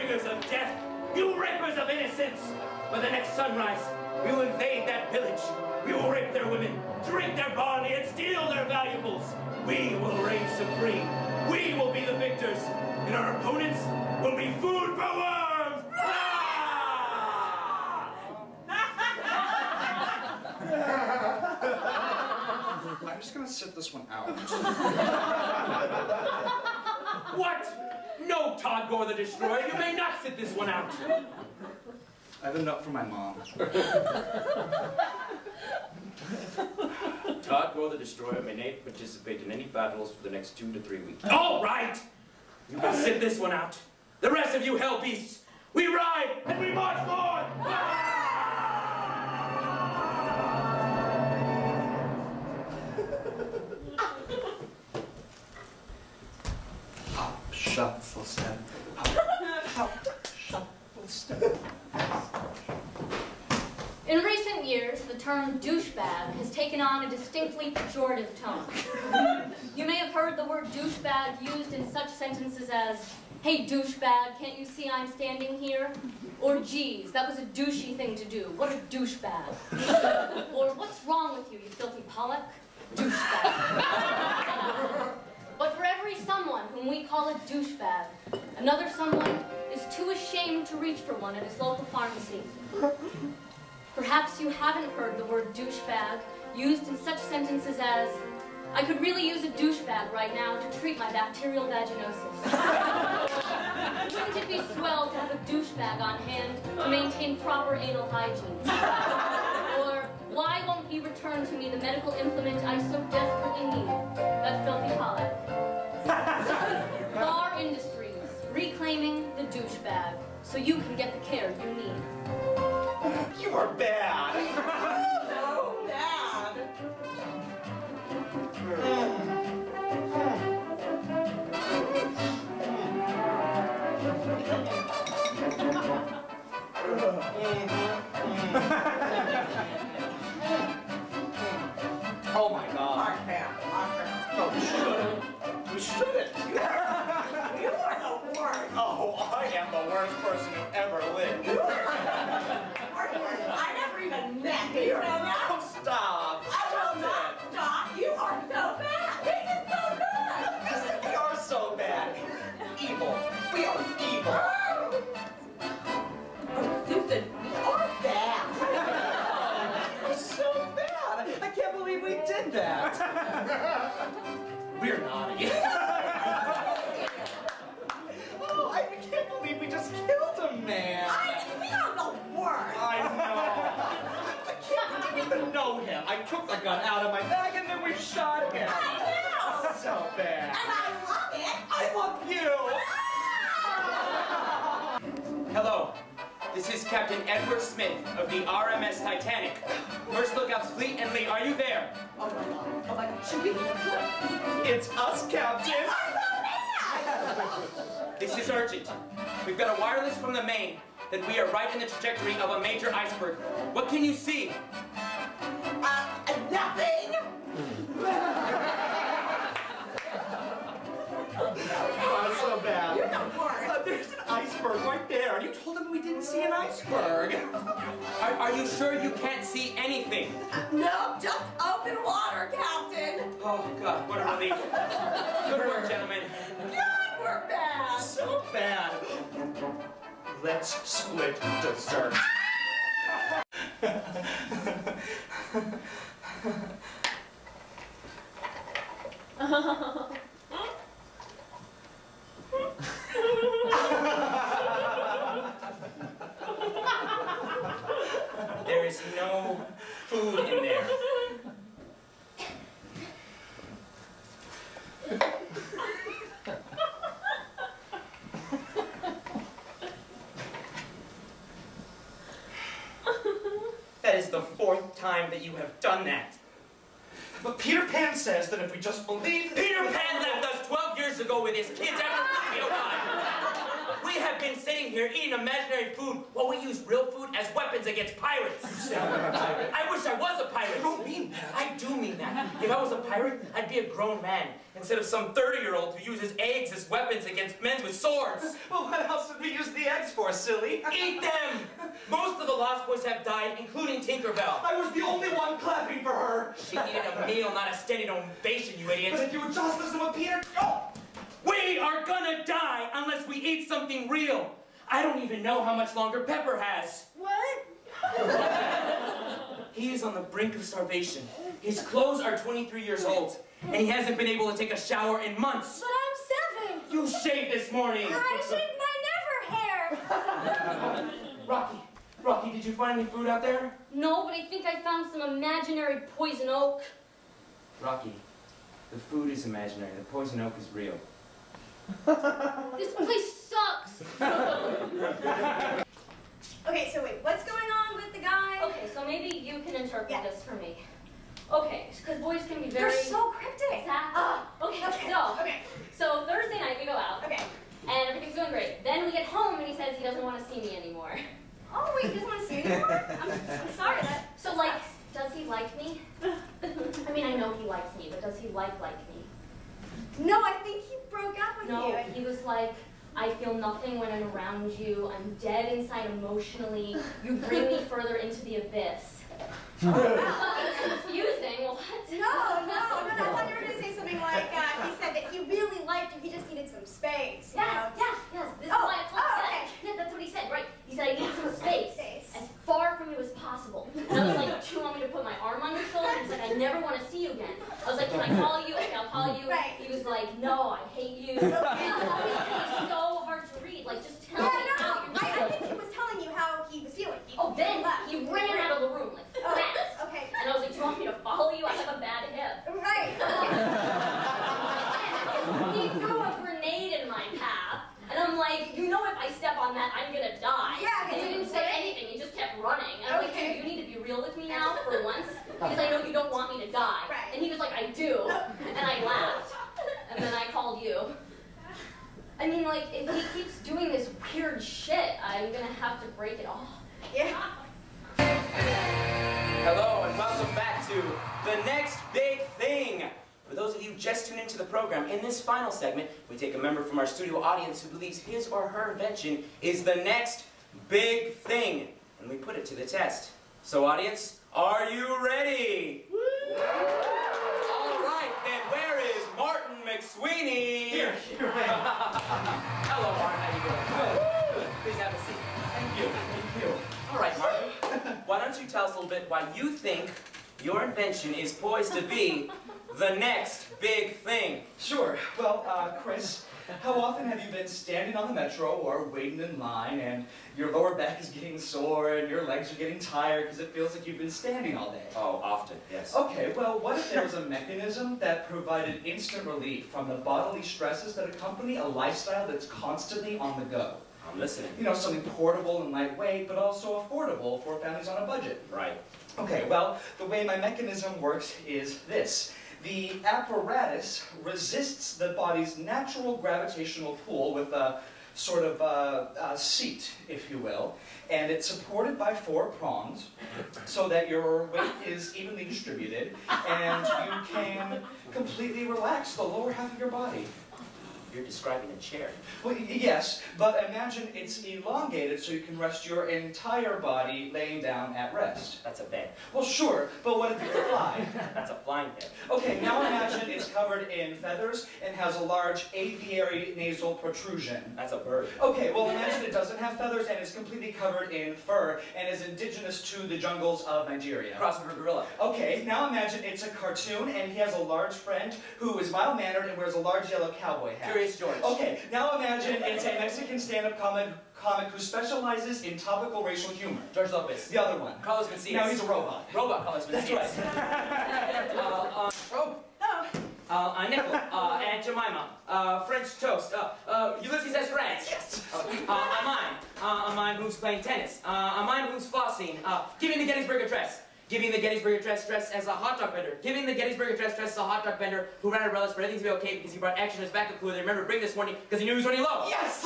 bringers of death, you rapers of innocence. By the next sunrise, we will invade that village. We will rape their women, drink their barley, and steal their valuables. We will reign supreme. We will be the victors, and our opponents will be food for worms. I'm just gonna sit this one out. What? No, Todd Gore the Destroyer, you may not sit this one out. I have a note from my mom. Todd Gore the Destroyer may not participate in any battles for the next 2 to 3 weeks. All right! You can sit this one out. The rest of you hell beasts, we ride and we march forward! Hop, shuffle, step. Hop, shuffle, step. In recent years, the term douchebag has taken on a distinctly pejorative tone. You may have heard the word douchebag used in such sentences as, "Hey douchebag, can't you see I'm standing here?" Or, "Geez, that was a douchey thing to do. What a douchebag." Or, "What's wrong with you, you filthy Pollock?" Douchebag. But for every someone whom we call a douchebag, another someone is too ashamed to reach for one at his local pharmacy. Perhaps you haven't heard the word douchebag used in such sentences as, "I could really use a douchebag right now to treat my bacterial vaginosis." Wouldn't it be swell to have a douchebag on hand to maintain proper anal hygiene? Or, "Why won't he return to me the medical implement I so desperately need, that filthy Pollock?" Bar Industries, reclaiming the douchebag, so you can get the care you need. You are bad! So bad! Oh my God. I can't. No, you shouldn't. You shouldn't. You are the worst. Oh, I am the worst person who ever lived. You are I never even met you. You know that? Oh, stop. I will not stop. You are so bad. This is so good. We are so bad. Evil. We are evil. Oh, Susan, we are bad. We're so bad. I can't believe we did that. We're naughty. Oh, I can't believe we just killed a man. We are the worst. I know. I didn't even know him. I took the gun out of my bag and then we shot him. I know. So bad. And I love it. I love you. Hello. This is Captain Edward Smith of the RMS Titanic. First Lookouts Fleet and Lee, are you there? Oh my God. Oh my God. Should we be It's us, Captain. so bad. This is urgent. We've got a wireless from the main that we are right in the trajectory of a major iceberg. What can you see? Nothing. Oh, so bad. You're the worst. There's an iceberg right there, and you told him we didn't see an iceberg. Are you sure you can't see anything? No, just open water, Captain. Oh, God, what a relief. Good work, gentlemen. God, we're bad. So bad. Let's split dessert. There is no food in there. That is the 4th time that you have done that. But Peter Pan says that if we just believe... Peter Pan left us 12 years ago with his kids after Tokyo died. We have been sitting here eating imaginary food while we use real food as weapons against pirates. I wish I was a pirate. You don't mean that. I do mean that. If I was a pirate, I'd be a grown man instead of some 30-year-old who uses eggs as weapons against men with swords. Well, what else would we use the eggs for, silly? Eat them! Most of the Lost Boys have died, including Tinkerbell. I was the only one clapping for her. She needed a meal, not a standing ovation, you idiot. But if you would just listen to what Peter... Oh! We are gonna die unless we eat something real. I don't even know how much longer Pepper has. What? He is on the brink of starvation. His clothes are 23 years old, and he hasn't been able to take a shower in months. But I'm 7. You shaved this morning. I shaved my never hair. Rocky, did you find any food out there? No, but I think I found some imaginary poison oak. Rocky, the food is imaginary. The poison oak is real. This place sucks. Okay, so wait, what's going on with the guy? Okay, so maybe you can interpret this for me. Okay, because boys can be very... You're so cryptic. Exactly. Okay. So Thursday night we go out. Okay. And everything's going great. Then we get home and he says he doesn't want to see me anymore. Oh, wait, he doesn't want to see you anymore? I'm sorry, that... So, like, does he like me? I mean, I know he likes me, but does he like me? No, I think he broke up with you. No, he was like, I feel nothing when I'm around you. I'm dead inside emotionally. You bring me further into the abyss. Oh, wow. It's confusing. What? No, I thought you were going to say something like, he said that he really liked you, he just needed some space. You know? Yes. This is why I called okay. Yeah, that's what he said, right? He said, I need some space. As far from you as possible. And I was like, do you want me to put my arm on your shoulder? He's like, I never want to see you again. I was like, can I call you? Okay, I'll call you. Right. He was like, no, I hate you. And it's so hard to read. Like, just tell me how you're I feeling. think he was telling you how he was feeling. Then he ran out of the room, like, fast. Okay. And I was like, do you want me to follow you? I have a bad hip. Right. He threw a grenade in my path. And I'm like, you know if I step on that, I'm gonna die. Yeah, And he didn't say anything, he just kept running. And I'm like, dude, you need to be real with me now for once. Because I know you don't want me to die. Right. And he was like, I do. And I laughed. And then I called you. I mean, like, if he keeps doing this weird shit, I'm gonna have to break it off. Yeah. Hello and welcome back to The Next Big Thing. For those of you just tuned into the program, in this final segment, we take a member from our studio audience who believes his or her invention is the next big thing, and we put it to the test. So audience, are you ready? All right, then where is Martin McSweeney? Here. Hello, Martin, how you doing? Good. Please have a seat. Thank you. All right, Martin, why don't you tell us a little bit why you think your invention is poised to be the next big thing? Sure. Well, Chris, how often have you been standing on the metro or waiting in line and your lower back is getting sore and your legs are getting tired because it feels like you've been standing all day? Oh, often, yes. Okay, well, what if there was a mechanism that provided instant relief from the bodily stresses that accompany a lifestyle that's constantly on the go? I'm listening. You know, something portable and lightweight, but also affordable for families on a budget. Right. Okay, well, the way my mechanism works is this. The apparatus resists the body's natural gravitational pull with a sort of a seat, if you will, and it's supported by 4 prongs so that your weight is evenly distributed and you can completely relax the lower half of your body. You're describing a chair. Well, yes, but imagine it's elongated so you can rest your entire body laying down at rest. That's a bed. Well, sure, but what if you fly? That's a flying bed. Okay, now imagine it's covered in feathers and has a large aviary nasal protrusion. That's a bird. Okay, well imagine it doesn't have feathers and is completely covered in fur and is indigenous to the jungles of Nigeria. Cross for a gorilla. Okay, now imagine it's a cartoon and he has a large friend who is mild-mannered and wears a large yellow cowboy hat. Curious George. Okay, now imagine it's a Mexican stand-up comic who specializes in topical racial humor. George Lopez. The other one. Carlos Mencias. Now he's a robot. Robot Carlos Mencias. That's right. Nickel. Aunt Jemima. French toast. Ulysses S. Grant. Yes! A mime who's playing tennis. A mime who's flossing. Giving the Gettysburg Address. Giving the Gettysburg Address dressed as a hot dog vendor. Giving the Gettysburg Address dressed as a hot dog vendor who ran out of relish, but everything's gonna be okay because he brought action as backup crew. They remember bring this morning because he knew he was running low. Yes!